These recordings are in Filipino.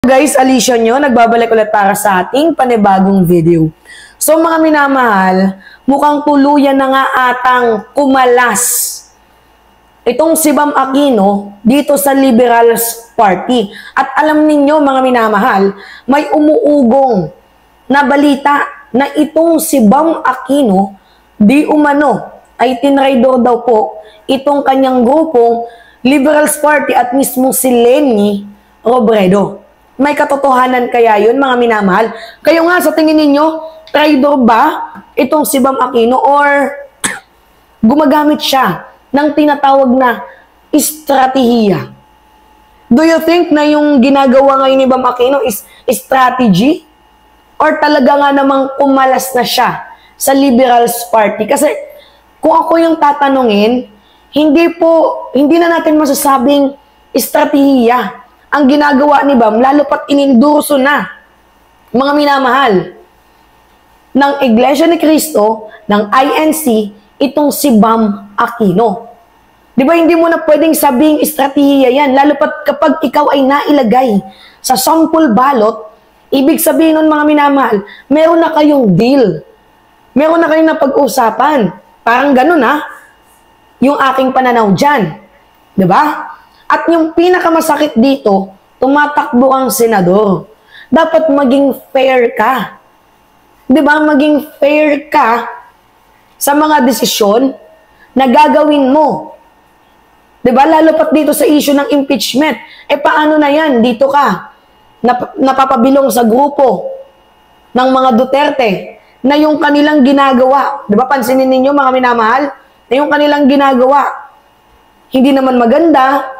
Guys, Alicia nyo, nagbabalik ulit para sa ating panibagong video. So mga minamahal, mukhang tuluyan na nga atang kumalas itong si Bam Aquino dito sa Liberals Party. At alam ninyo mga minamahal, may umuugong na balita na itong si Bam Aquino di umano ay tinraidor daw po itong kanyang grupong Liberals Party at mismo si Leni Robredo. May katotohanan kaya yun mga minamahal? Kayo nga sa tingin ninyo, traidor ba itong si Bam Aquino or gumagamit siya ng tinatawag na estratehiya? Do you think na yung ginagawa ngayon ni Bam Aquino is strategy? Or talaga nga namang kumalas na siya sa Liberals Party? Kasi kung ako yung tatanungin, hindi na natin masasabing estratehiya ang ginagawa ni Bam, lalo pat inindurso na, mga minamahal, ng Iglesia ni Cristo, ng INC, itong si Bam Aquino. Di ba hindi mo na pwedeng sabing estratehiya yan, lalo pat kapag ikaw ay nailagay sa sample ballot, ibig sabihin nun mga minamahal, meron na kayong deal. Meron na kayong napag-usapan. Parang ganun yung aking pananaw dyan. Di ba? At yung pinakamasakit dito, tumatakbo kang senador. Dapat maging fair ka. Di ba? Maging fair ka sa mga desisyon na gagawin mo. Di ba? Lalo pat dito sa issue ng impeachment. Paano na yan? Dito ka. Napapabilong sa grupo ng mga Duterte na yung kanilang ginagawa. Di ba? Pansinin ninyo mga minamahal, na yung kanilang ginagawa hindi naman maganda.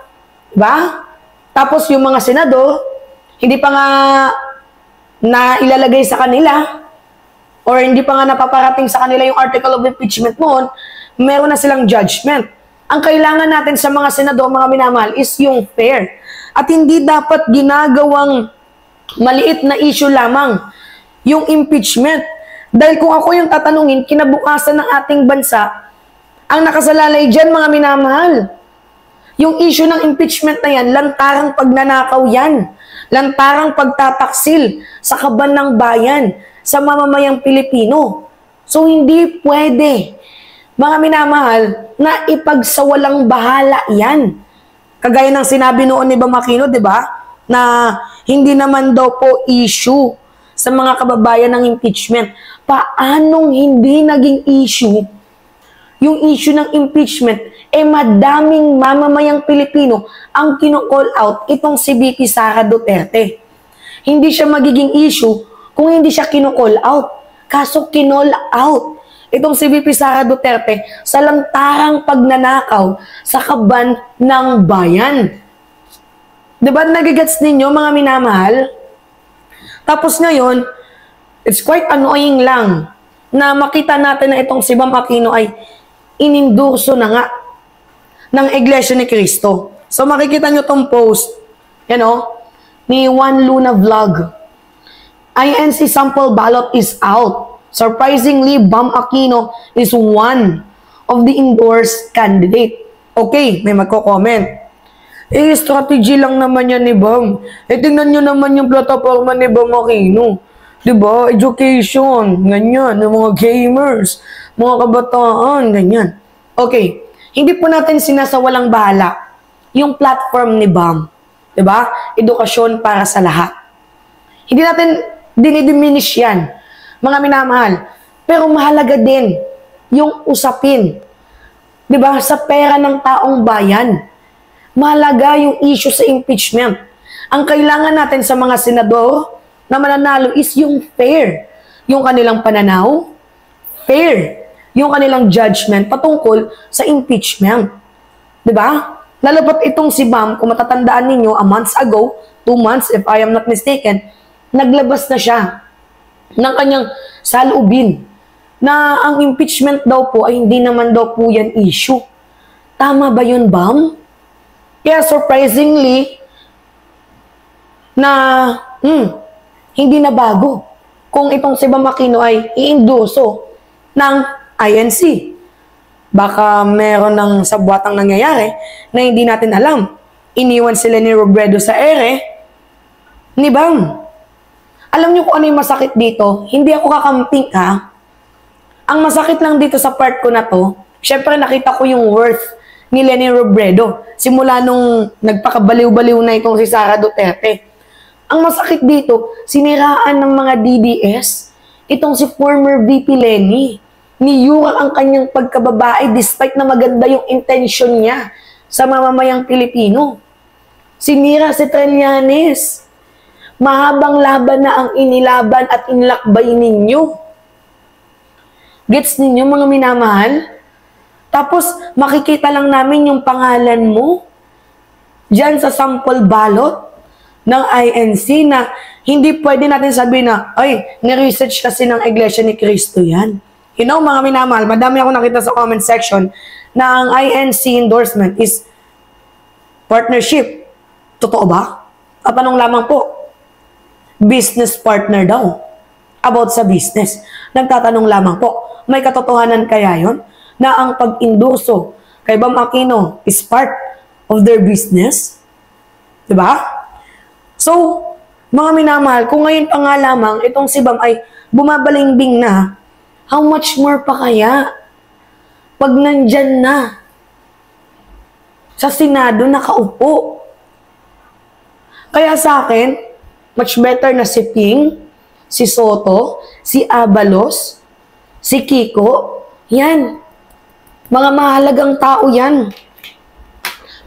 Diba? Tapos yung mga senador, hindi pa nga na ilalagay sa kanila or hindi pa nga napaparating sa kanila yung article of impeachment noon, meron na silang judgment. Ang kailangan natin sa mga senador, mga minamahal, is yung fair. At hindi dapat ginagawang maliit na issue lamang yung impeachment. Dahil kung ako yung tatanungin, kinabukasan ng ating bansa, ang nakasalalay dyan, mga minamahal, yung issue ng impeachment na yan, lantarang pagnanakaw yan. Lantarang pagtataksil sa kaban ng bayan, sa mamamayang Pilipino. So, hindi pwede, mga minamahal, na ipagsawalang bahala yan. Kagaya ng sinabi noon ni Bam Aquino, di ba? Na hindi naman daw po issue sa mga kababayan ng impeachment. Paanong hindi naging issue yung issue ng impeachment, madaming mamamayang Pilipino ang kino-call out itong si VP Sara Duterte. Hindi siya magiging issue kung hindi siya kino-call out. Kaso kinol out itong si VP Sara Duterte sa lantarang pagnanakaw sa kaban ng bayan. Diba nagigets ninyo mga minamahal? Tapos ngayon, it's quite annoying lang na makita natin na itong si Bam Aquino ay inindurso na nga ng Iglesia ni Cristo. So makikita nyo tong post, ni Juan Luna Vlog. INC sample ballot is out. Surprisingly, Bam Aquino is one of the endorsed candidate. Okay, may magko-comment. Strategy lang naman yan ni Bam. Tingnan nyo naman yung plataforma ni Bam Aquino. Diba? Education, ganyan, yung mga gamers, mga kabataan, ganyan. Okay, hindi po natin sinasawalang bahala yung platform ni Bam. Diba? Edukasyon para sa lahat. Hindi natin dinidiminish yan, mga minamahal. Pero mahalaga din yung usapin. Diba? Sa pera ng taong bayan. Mahalaga yung issue sa impeachment. Ang kailangan natin sa mga senador na mananalo is yung fair. Yung kanilang pananaw, fair. Yung kanilang judgment patungkol sa impeachment. Diba? Lalo pat itong si Bam, kung matatandaan ninyo, a months ago, 2 months if I am not mistaken, naglabas na siya ng kanyang saloobin na ang impeachment daw po ay hindi naman daw po yan issue. Tama ba yun, Bam? Kaya surprisingly, na hindi na bago kung itong si Bam Aquino ay iindoso ng INC. Baka meron ng sabwatang nangyayari na hindi natin alam. Iniwan sila ni Robredo sa ere Ni Bam. Alam niyo kung ano yung masakit dito? Hindi ako kakamping, ha? Ang masakit lang dito sa part ko na to, syempre nakita ko yung worth ni Leni Robredo. Simula nung nagpakabaliw-baliw na itong si Sara Duterte. Ang masakit dito, siniraan ng mga DDS, itong si former VP Leni. Niyurak ang kanyang pagkababae despite na maganda yung intention niya sa mamamayang Pilipino. Sinira si Trillanes. Mahabang laban na ang inilaban at inilakbay ninyo. Gets ninyo, mga minamahal? Tapos, makikita lang namin yung pangalan mo dyan sa sample ballot ng INC na hindi pwede natin sabihin na, ay, ni-research kasi ng Iglesia ni Cristo yan. You know, mga minamahal, madami ako nakita sa comment section na ang INC endorsement is partnership. Totoo ba? At anong lamang po? Business partner daw. About sa business. Nagtatanong lamang po, may katotohanan kaya yon na ang pag-endorso kay Bam Aquino is part of their business? Diba? So, mga minamahal, kung ngayon pa nga lamang itong si Bam ay bumabalimbing na, how much more pa kaya pag nandyan na sa Senado nakaupo? Kaya sa akin, much better na si Ping, si Soto, si Abalos, si Kiko, yan. Mga mahalagang tao yan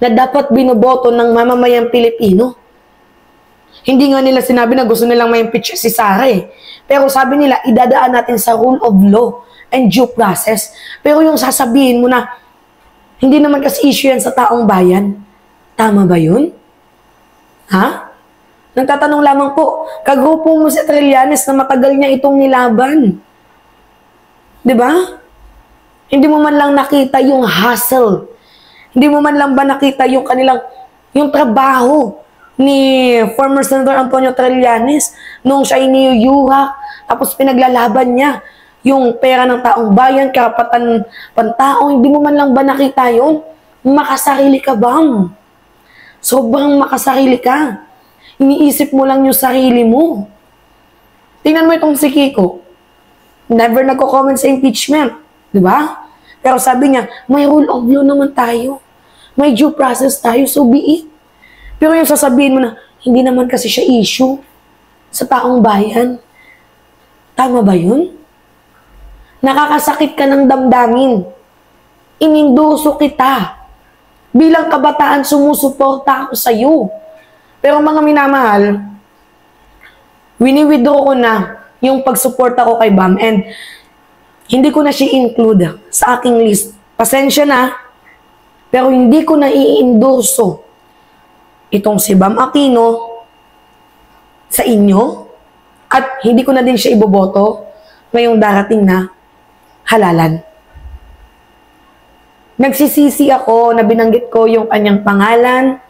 na dapat binoboto ng mamamayang Pilipino. Hindi nga nila sinabi na gusto nilang ma-impeach si Sara eh. Pero sabi nila, idadaan natin sa rule of law and due process. Pero yung sasabihin mo na, hindi naman kasi issue yan sa taong bayan. Tama ba yun? Ha? Nagtatanong lamang po, kagrupo mo si Trillanes na matagal niya itong nilaban. Diba? Hindi mo man lang nakita yung hustle. Hindi mo man lang ba nakita yung kanilang, yung trabaho ni former Senator Antonio Trillanes nung siya iniyuyuhak, tapos pinaglalaban niya yung pera ng taong bayan, karapatan pantao. Hindi mo man lang ba nakita yun? Makasarili ka bang? Sobrang makasarili ka. Iniisip mo lang yung sarili mo. Tingnan mo itong si Kiko. Never nagko-comment sa impeachment. Di ba? Pero sabi niya, may rule of law naman tayo. May due process tayo, so be it. Pero yung sasabihin mo na, hindi naman kasi siya issue sa taong bayan. Tama ba yun? Nakakasakit ka ng damdamin. Ininduso kita. Bilang kabataan, sumusuporta ako sa'yo. Pero mga minamahal, wini-withdraw ko na yung pagsuporta ko kay Bam and hindi ko na siya include sa aking list. Pasensya na, pero hindi ko na i-endorso itong si Bam Aquino sa inyo at hindi ko na din siya iboboto ngayong darating na halalan. Nagsisisi ako na binanggit ko yung kanyang pangalan.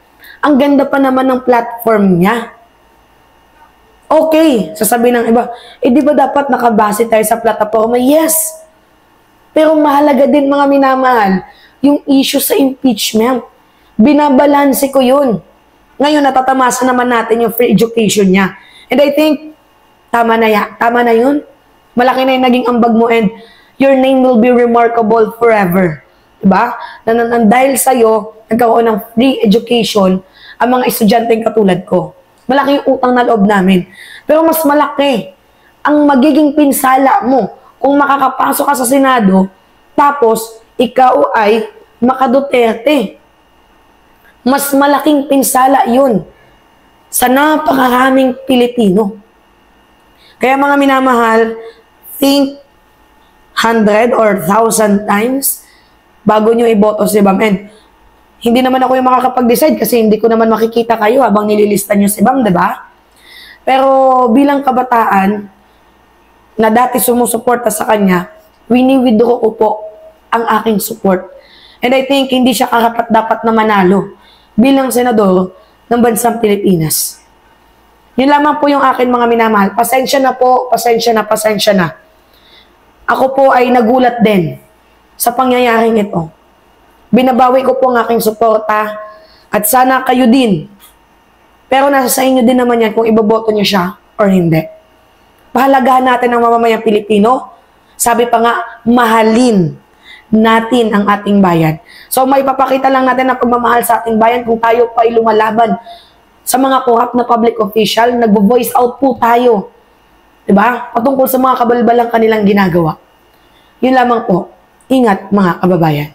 Ang ganda pa naman ng platform niya. Okay, sasabihin ng iba, di ba dapat nakabase tayo sa plataforma? Yes. Pero mahalaga din mga minamahal, yung issue sa impeachment. Binabalanse ko yun. Ngayon, natatamasa naman natin yung free education niya. And I think, tama na yun. Malaki na yung naging ambag mo and your name will be remarkable forever. Diba? Dahil sa'yo, nagkaroon ng free education ang mga estudyanteng katulad ko. Malaki yung utang na loob namin. Pero mas malaki ang magiging pinsala mo kung makakapasok ka sa Senado, tapos ikaw ay maka-Duterte. Mas malaking pinsala yun sa napakaraming Pilipino. Kaya mga minamahal, think 100 or 1,000 times bago nyo iboto si Bam. And hindi naman ako yung makakapag-decide kasi hindi ko naman makikita kayo habang nililista nyo si Bam, diba? Pero bilang kabataan na dati sumusuporta sa kanya, wini-withdraw ko po ang aking support. And I think hindi siya karapat-dapat na manalo bilang senador ng bansang Pilipinas. Yun lamang po yung akin mga minamahal. Pasensya na po, pasensya na. Ako po ay nagulat din sa pangyayaring ito. Binabawi ko po ang aking suporta at sana kayo din Pero nasa sa inyo din naman yan kung iboboto nyo siya or hindi. Pahalagahan natin ang mamamayang Pilipino. Sabi pa nga, mahalin natin ang ating bayan. So may papakita lang natin ang pagmamahal sa ating bayan kung tayo pa ay lumalaban sa mga corrupt na public official. Nagbo-voice out po tayo. Diba? Patungkol sa mga kabalbalang kanilang ginagawa. Yun lamang po. Ingat mga kababayan.